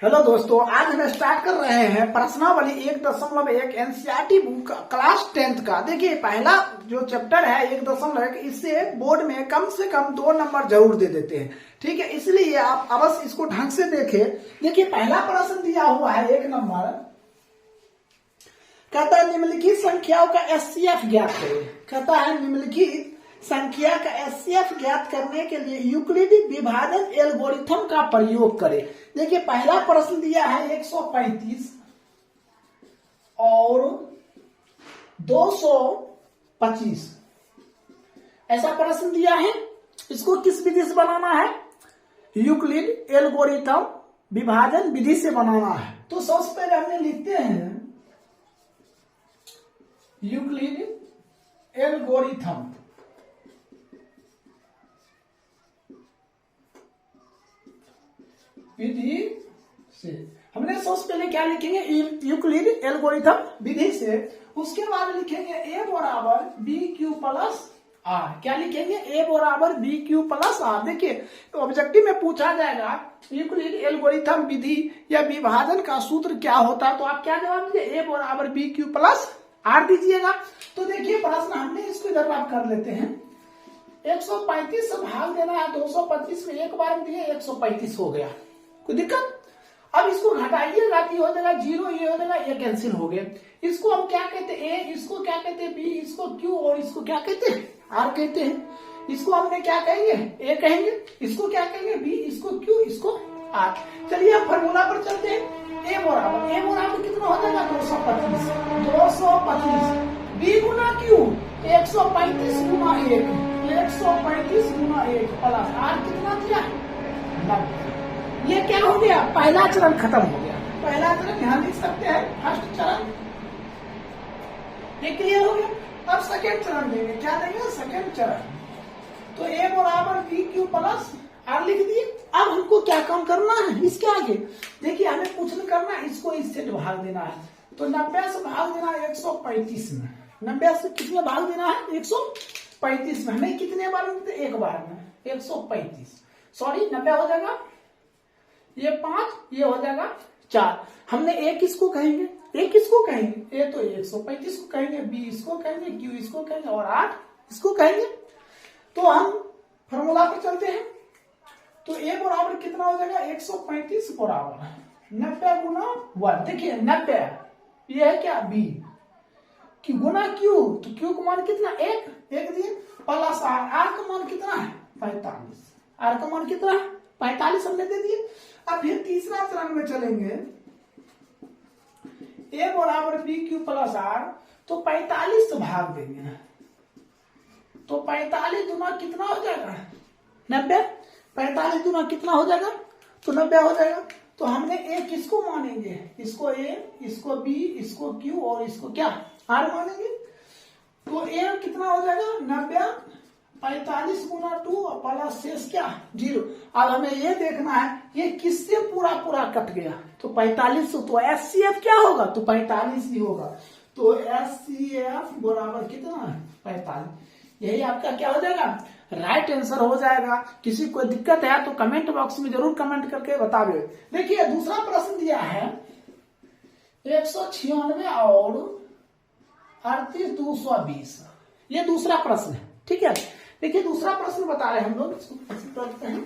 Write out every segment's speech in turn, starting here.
Hello दोस्तों, आज हम स्टार्ट कर रहे हैं प्रश्नावली 1.1 एनसीईआरटी बुक क्लास 10th का। देखिए, पहला जो चैप्टर है 1.1, इससे बोर्ड में कम से कम 2 नंबर जरूर दे देते हैं। ठीक है, इसलिए आप अवश्य इसको ढंग से देखें। देखिए, पहला प्रश्न दिया हुआ है 1 नंबर, कहता है निम्नलिखित संख्याओं का एचसीएफ ज्ञात करें। कहता है निम्नलिखित संख्या का एचसीएफ ज्ञात करने के लिए यूक्लिडी विभाजन एल्गोरिथम का प्रयोग करें। देखिए, पहला प्रश्न दिया है 135 और 225, ऐसा प्रश्न दिया है। इसको किस विधि से बनाना है? यूक्लिड एल्गोरिथम विभाजन विधि से बनाना है। तो सबसे पहले हमने लिखते हैं यूक्लिड एल्गोरिथम विधि से। हमने सबसे पहले क्या लिखेंगे? यूक्लिड एल्गोरिथम विधि से। उसके बाद लिखेंगे ए बराबर बी क्यू प्लस आर। क्या लिखेंगे? ए बराबर बी क्यू प्लस आर। देखिए, ऑब्जेक्टिव में पूछा जाएगा यूक्लिड एल्गोरिथम विधि या विभाजन का सूत्र क्या होता है, तो आप क्या जवाब दीजिए? ए बराबर बी क्यू प्लस आर दीजिएगा। तो देखिए, प्रश्न हमने इसको इधर आप कर लेते हैं। 135 से भाग देना है 225 में, एक बार में दिए 135 हो गया, कोई दिक्कत? अब इसको घटाइएगा, ये हो जाएगा 0, ये हो जाएगा, ये कैंसिल हो गया। इसको हम क्या कहते हैं? ए, इसको क्या कहते हैं? बी, इसको क्यू, और इसको क्या कहते हैं? आर कहते हैं। इसको हमने क्या कहेंगे? ए कहेंगे। इसको क्या कहेंगे? बी, इसको क्यू, इसको आर। चलिए अब फॉर्मूला पर चलते हैं। ए बराबर कितना हो जाएगा? 225 बी गुना क्यू 135 गुना 1 135 गुना 1 प्लस आर कितना दिया? 90। ये क्या हो गया? पहला चरण खत्म हो गया। पहला चरण यहां लिख सकते हैं, फर्स्ट चरण ये क्लियर हो गया। अब सेकेंड चरण देंगे। क्या देंगे? सेकेंड चरण। तो ए बराबर बी क्यू प्लस आर लिख दिए। अब हमको क्या काम करना है इसके आगे? देखिए, हमें कुछ नहीं करना है, इसको इससे भाग देना है। तो 90 से भाग देना है 135 में। 90 से कितने भाग देना है? 135 में। हमें कितने बार में? एक बार में 135। सॉरी, 90 हो जाएगा, ये 5, ये हो जाएगा 4। हमने ए किसको कहेंगे? ए किसको कहेंगे? ए तो 135 को कहेंगे, बी इसको कहेंगे, क्यू इसको कहेंगे, और 8 इसको कहेंगे। तो हम फॉर्मूला पर चलते हैं। तो ए बराबर कितना हो जाएगा? 135 बराबर 90 गुना 1। देखिए, 90 ये है क्या? बी की गुना क्यू, तो क्यू का मान कितना? 1 दिए, प्लस आर। आर का मान कितना है? 45। आर का मान कितना है? 45 हमने दे दिए। अब फिर तीसरा चरण में चलेंगे। ए बराबर बी क्यू प्लस आर, तो 45 से भाग देंगे। तो 45 दुना कितना हो जाएगा? 90। 45 दुना कितना हो जाएगा? तो 90 हो जाएगा। तो हमने ए किसको मानेंगे? इसको ए, इसको बी, इसको क्यू, और इसको क्या? आर मानेंगे। तो ए कितना हो जाएगा? 90 45 गुना 2 और प्लस शेष क्या? 0। अब हमें ये देखना है ये किससे पूरा पूरा कट गया। तो 45 तो एचसीएफ क्या होगा? तो 45 ही होगा। तो एचसीएफ बराबर कितना है? 45। यही आपका क्या हो जाएगा? राइट आंसर हो जाएगा। किसी को दिक्कत है तो कमेंट बॉक्स में जरूर कमेंट करके बतावे। देखिए, दूसरा प्रश्न दिया है 196 और 38 220। ये दूसरा प्रश्न है। ठीक है, देखिए दूसरा प्रश्न बता रहे हैं हम लोग, इसको करते हैं।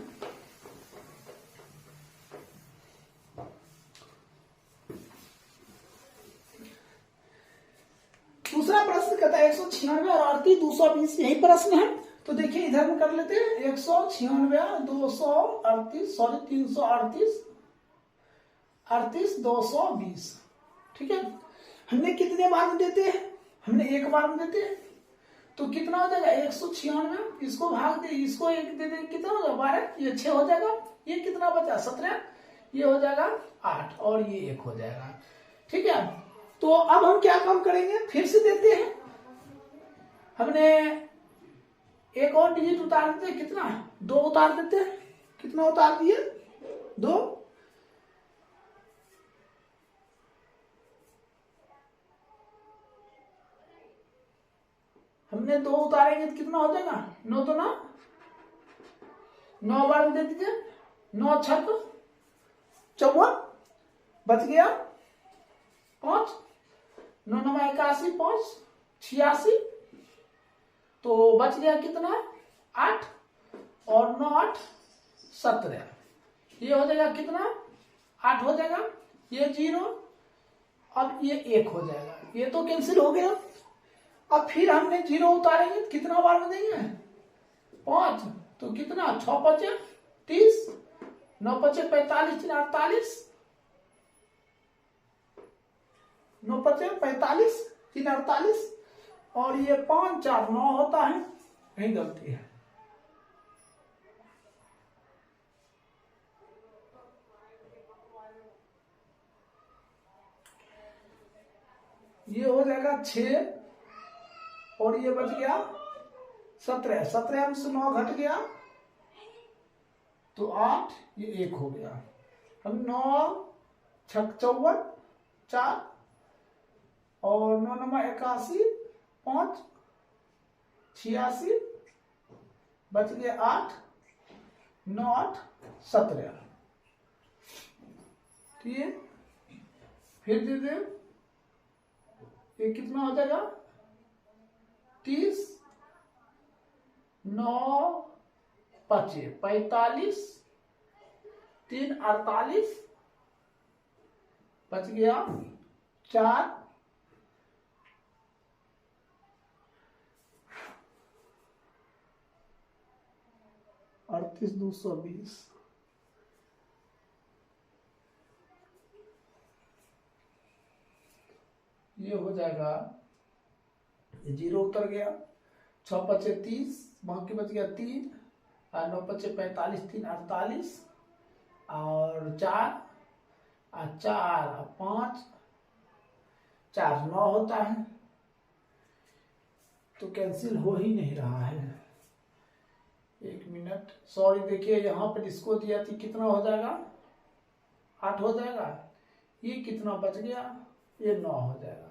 दूसरा प्रश्न कहता है 196 और 38 220, यही प्रश्न है। तो देखिए, इधर में कर लेते हैं 196 238 सॉरी 338 38 220। ठीक है, हमने कितने बार में देते हैं? हमने एक बार में देते हैं। तो कितना हो जाएगा? 196, इसको भाग दे, इसको एक दे दे, कितना हो जाएगा? 12, ये 6 हो जाएगा। ये कितना बचा? 17, ये हो जाएगा 8, और ये 1 हो जाएगा। ठीक है, तो अब हम क्या काम करेंगे? फिर से देते हैं। हमने एक और डिजिट उतार देते हैं। कितना? 2 उतार देते हैं। कितना उतार दिए? 2। हमने 2 उतारेंगे तो कितना हो जाएगा? 9 तो 9 बार दे दीजिए। 9 छक 54 बच गया 5, 9 9 81, 5 86, तो बच गया कितना 8 और 9 8 17, ये हो जाएगा कितना 8 हो जाएगा, ये 0, अब ये 1 हो जाएगा, ये तो कैंसिल हो गया। अब फिर हमने 0 उतारेंगे, कितना बार में देंगे 5, तो कितना 6 5 30, 9 5 45, 3 48, 9 5 45, 3 48, और ये 5 4 9 होता है, कहीं गलती है। ये हो जाएगा 6 और ये बच गया 17, 17 में से 9 घट गया तो 8, ये 1 हो गया। अब 9 6 54 4 और 9 9 81, 5 86, बच गया 8, 9 8 17, ठीक है। फिर दे दे, ये कितना हो जाएगा 30, 9 5 45, 3 48, बच गया 4, 38 220, ये हो जाएगा, 0 उतर गया, 6 5 30, बाकी बच गया 3, 9 5 45, 3 48, और 4 4 5 4 9 होता है, तो कैंसिल हो ही नहीं रहा है। 1 मिनट, सॉरी, देखिए यहाँ पर इसको दिया थी, कितना हो जाएगा 8 हो जाएगा, ये कितना बच गया, ये 9 हो जाएगा,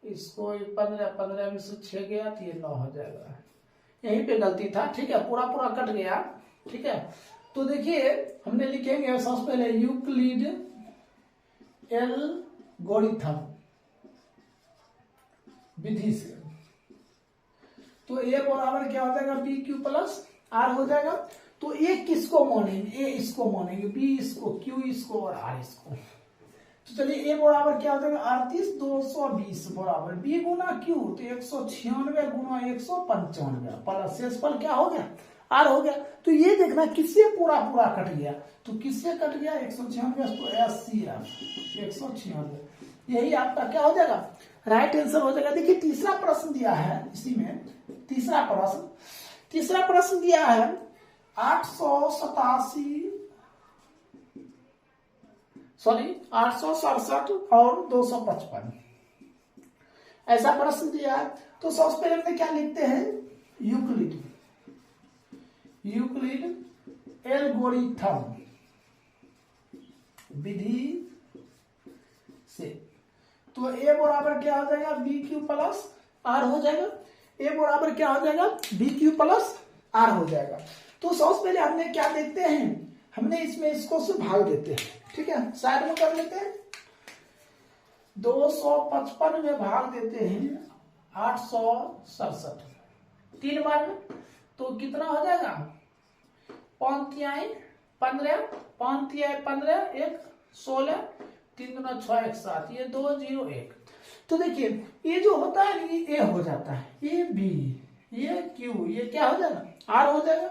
इसको 15 15 में से 6 गया तो ये 9 हो जाएगा, यहीं पे गलती था, ठीक है, पूरा पूरा कट गया, ठीक है। तो देखिए हमने लिखेंगे सबसे पहले यूक्लिड एल्गोरिथम विधि से, तो ए बराबर क्या हो जाएगा बी क्यू प्लस आर हो जाएगा। तो ए किसको मानेंगे, ए इसको मानेंगे, बी इसको, क्यू इसको और आर इसको। तो चलिए ए बराबर क्या हो जाएगा 38 220 बराबर बी गुना क्यू, तो 196 गुना 195 प्लस शेषफल क्या हो गया आर हो गया। तो ये देखना किससे पूरा पूरा कट गया, तो किससे कट गया 196, तो SCF 196, यही आपका क्या हो जाएगा राइट आंसर हो जाएगा। देखिए तीसरा प्रश्न दिया है, इसी में तीसरा प्रश्न दिया है 867 और 255, ऐसा प्रश्न दिया है। तो सबसे पहले हमने क्या लिखते हैं यूक्लिड एल्गोरिथम विधि से, तो ए बराबर क्या हो जाएगा बी क्यू प्लस आर हो जाएगा, ए बराबर क्या हो जाएगा बी क्यू प्लस आर हो जाएगा। तो सबसे पहले हमने क्या देखते हैं, हमने इसमें इसको से भाग देते हैं, ठीक है, साइड में कर लेते हैं, 255 में भाग देते हैं 867 3 बार में, तो कितना हो जाएगा 5 तिहाई 15, 5 तिहाई 15, 1 16, 3 दूना 6 1 7, ये 2 0 1। तो देखिए ये जो होता है ये ए हो जाता है, ये बी, ये क्यू, ये क्या हो जाएगा आर हो जाएगा।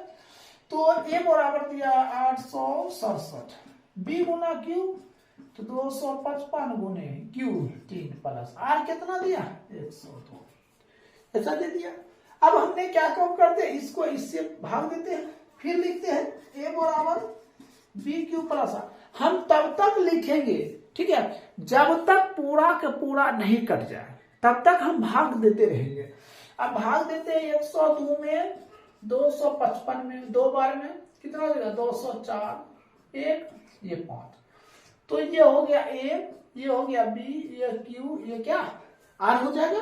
तो ए बराबर दिया 867, बी गुना क्यू तो 255 गुने क्यू 3 प्लस आर कितना दिया 102, ऐसा दे दिया। अब हमने क्या काम करते हैं, इसको इससे भाग देते हैं, फिर लिखते हैं ए बराबर बी क्यू प्लस आर। हम तब तक लिखेंगे, ठीक है, जब तक पूरा का पूरा नहीं कट जाए तब तक हम भाग देते रहेंगे। अब भाग देते हैं 102 में 255 में, 2 बार में कितना हो जाएगा 204, 1 ये 5, तो ये हो गया ए, ये हो गया बी, ये क्यू, ये क्या आर हो जाएगा।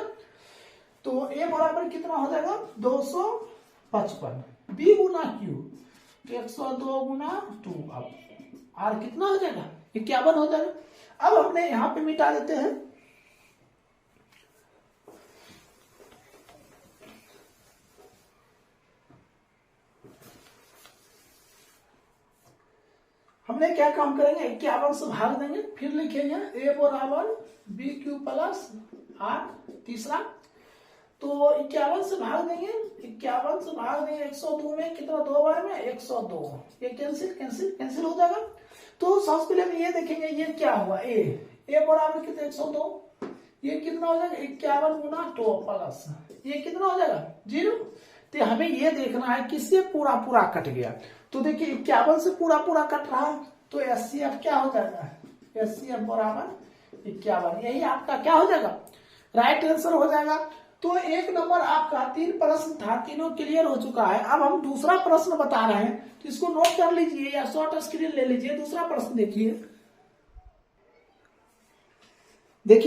तो ए बराबर कितना हो जाएगा 255, बी गुना क्यू 102 गुना 2, अब आर कितना हो जाएगा 51 हो जाएगा। अब हमने यहां पे मिटा देते हैं, हमने क्या काम करेंगे 51 से भाग देंगे, फिर लिखेंगे ए बराबर बी क्यू प्लस आर तीसरा, तो 51 से भाग देंगे, 51 से भाग देंगे 102 में, कितना 2 बार में 102, ये कैंसिल हो जाएगा। तो सबसे पहले हम ये देखेंगे ये क्या हुआ ए बराबर कितना 102, ये कितना हो जाएगा 51 गुना 2 प्लस ये कितना हो जाएगा 0। तो हमें ये देखना है किससे पूरा पूरा कट गया, तो देखिए 51 से पूरा पूरा कट रहा है, तो एचसीएफ क्या हो जाएगा एचसीएफ बराबर 51, यही आपका क्या हो जाएगा राइट आंसर हो जाएगा। तो एक नंबर आपका 3 प्रश्न था, तीनों क्लियर हो चुका है। अब हम दूसरा प्रश्न बता रहे हैं, तो इसको नोट कर लीजिए या शॉर्ट स्क्रीन ले लीजिए। दूसरा प्रश्न देखिए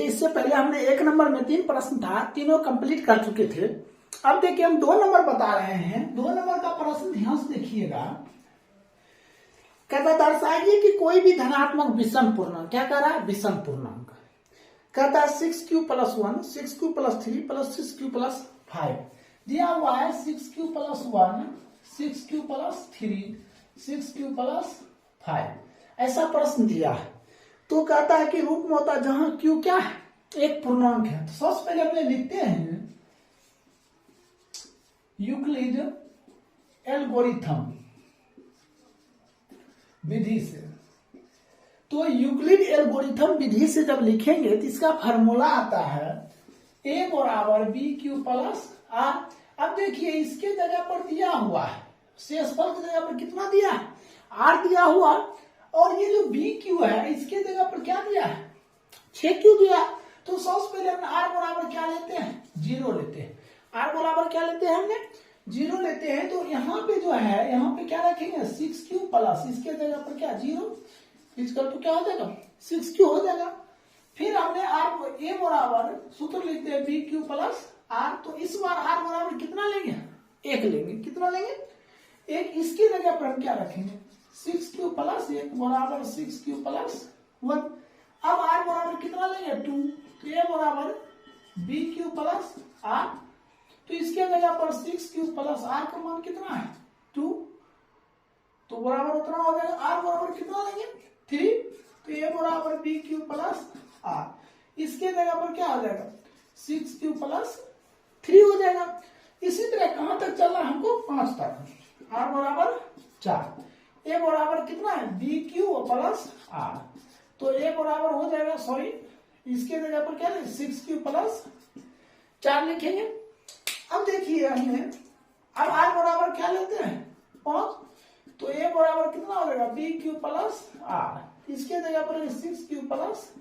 इससे पहले हमने 1 नंबर में 3 प्रश्न था, तीनों कंप्लीट कर चुके थे। अब देखिए हम 2 नंबर बता रहे हैं। 2 नंबर का प्रश्न ध्यान से देखिएगा, कहता दर्शाइए कि कोई भी धनात्मक विषम पूर्णांक, क्या कह रहा है विषम पूर्णांक, कहता है 6q plus 1, 6q plus 3 plus 6q plus 5 दिया हुआ है, 6q plus 1, 6q plus 3, 6q plus 5 ऐसा प्रश्न दिया है। तो कहता है कि रूप में होता है जहां q क्या है एक पूर्णांक है। तो सबसे पहले अपने लिखते हैं यूक्लिड एल्गोरिथम विधि से। तो यूक्लिड एल्गोरिथम विधि से जब लिखेंगे तो इसका फार्मूला आता है a बराबर बी क्यू प्लस आर। अब देखिए इसके जगह पर दिया हुआ है, शेषफल की जगह पर कितना दिया है आर दिया हुआ, और ये जो बी क्यू है इसके जगह पर क्या दिया है 6q दिया। तो सबसे पहले हम आर बराबर क्या लेते हैं 0 लेते हैं, आर बराबर क्या लेते हैं हमने 0 लेते हैं। तो यहाँ पे जो है यहाँ पे क्या रखेंगे 6q प्लस, इसके जगह पर क्या 0, इसका तो क्या हो जाएगा 6q हो जाएगा। फिर हमने आर ए बराबर सूत्र लिखते हैं बी क्यू प्लस आर। तो इस बार आर बराबर कितना लेंगे 1 लेंगे, कितना लेंगे 1, इसकी जगह पर हम क्या रखेंगे 6q प्लस 1 बराबर 6q प्लस 1। अब आर बराबर कितना लेंगे 2, तो ए बराबर बी क्यू प्लस आर। तो इसके जगह पर 6q प्लस आर का मान कितना है 2, तो बराबर उतना हो जाएगा। आर बराबर कितना लेंगे 3, तो ए बराबर बी क्यू प्लस आर। इसके जगह पर क्या हो जाएगा 6q प्लस 3 हो जाएगा। इसी तरह कहां तक चलना है हमको 5 तक, आर बराबर 4, ए बराबर कितना है बी क्यू प्लस आर। तो ए बराबर हो जाएगा इसके जगह पर क्या लेंगे 6q प्लस 4 लिखेंगे। अब देखिए हमने अब आर बराबर क्या लेते हैं 5, तो ए बराबर कितना हो जाएगा बी क्यू प्लस आर, इसके जगह पर 6q प्लस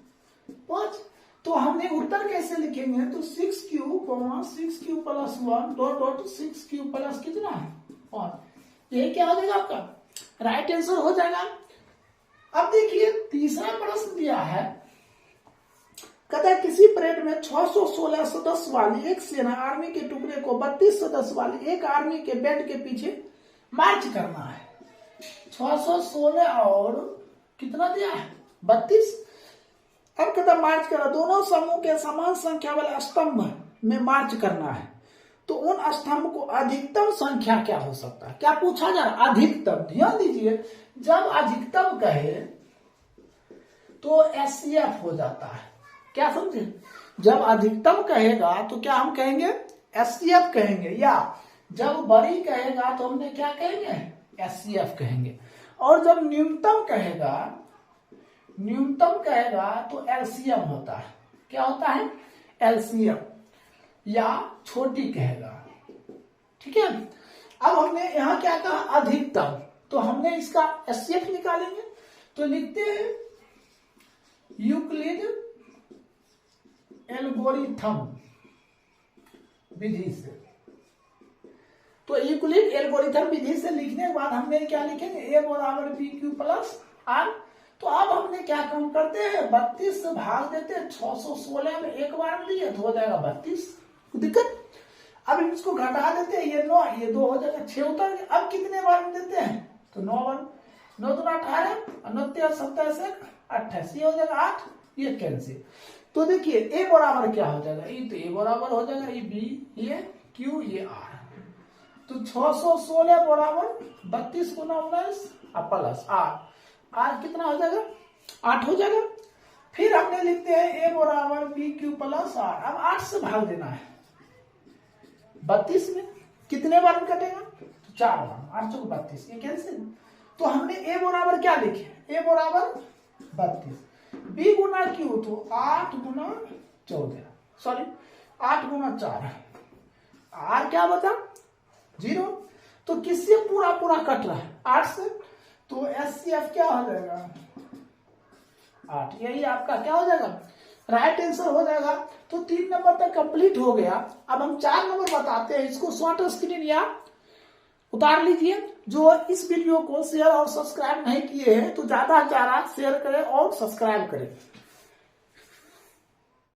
5। तो हमने उत्तर कैसे लिखेंगे, तो 6q plus 1 dot dot 6q plus कितना है 5, यही क्या हो जाएगा आपका राइट आंसर हो जाएगा। अब देखिए तीसरा प्रश्न दिया है, कहता है किसी परेड में 616 सदस्य वाली एक सेना आर्मी के टुकड़े को 32 सदस्य वाली एक आर्मी के बैंड के पीछे मार्च करना है। 616 और कितना दिया है 32। अब कहता मार्च करा, दोनों समूह के समान संख्या वाले स्तंभ में मार्च करना है, तो उन स्तंभ को अधिकतम संख्या क्या हो सकता है, क्या पूछा जा रहा है अधिकतम। ध्यान दीजिए जब अधिकतम कहे तो एचसीएफ हो जाता है, क्या समझे, जब अधिकतम कहेगा तो क्या हम कहेंगे एचसीएफ कहेंगे, या जब बड़ी कहेगा तो हमने क्या कहेंगे एचसीएफ कहेंगे, और जब न्यूनतम कहेगा तो एलसीएम होता है, क्या होता है एलसीएम, या छोटी कहेगा। ठीक है, अब हमने यहां क्या कहा अधिकतम, तो हमने इसका एचसीएफ निकालेंगे। तो लिखते हैं यूक्लिड एल्गोरिथम विधि से। तो यूक्लिड एल्गोरिथम विधि से लिखने के बाद हमने क्या लिखेंगे ए बराबर बी क्यू प्लस आर। तो अब हमने क्या काम करते हैं 32 से भाग देते हैं, 616 में एक बार में दिए तो हो जाएगा 32, दिक्कत। अब इसको घटा देते हैं, ये 9 ये 2 हो जाएगा 6 उतर गए। अब कितने बार में देते हैं तो 9 बार। 9 दूना 18 और 9 3 27 28, ये हो जाएगा 8, ये कैंसिल। तो देखिए ए बराबर क्या हो जाएगा, ई तो ए बराबर हो जाएगा, ये बी, ये क्यू, ये आर। तो 616 बराबर 32 गुना 19 और प्लस आर कितना हो जाएगा, 8 हो जाएगा। फिर हमने लिखते हैं ए बराबर बी क्यू प्लस आर। अब 8 से भाग देना है 32 में, कितने बार में कटेगा, तो 4 बार, 8 चौक 32, ये कैंसिल। तो हमने ए बराबर क्या लिखे, ए बराबर 32, बी गुना क्यू तो 8 गुना 14, सॉरी 8 गुना 4, आर क्या बता 0। तो किससे पूरा पूरा कट रहा है, 8 से, तो एचसीएफ क्या हो जाएगा 8, यही आपका क्या हो जाएगा राइट आंसर हो जाएगा। तो 3 नंबर तक कंप्लीट हो गया। अब हम 4 नंबर बताते हैं, इसको शॉर्ट स्क्रीन या उतार लीजिए। जो इस वीडियो को शेयर और सब्सक्राइब नहीं किए हैं तो ज्यादा से ज्यादा शेयर करें और सब्सक्राइब करें।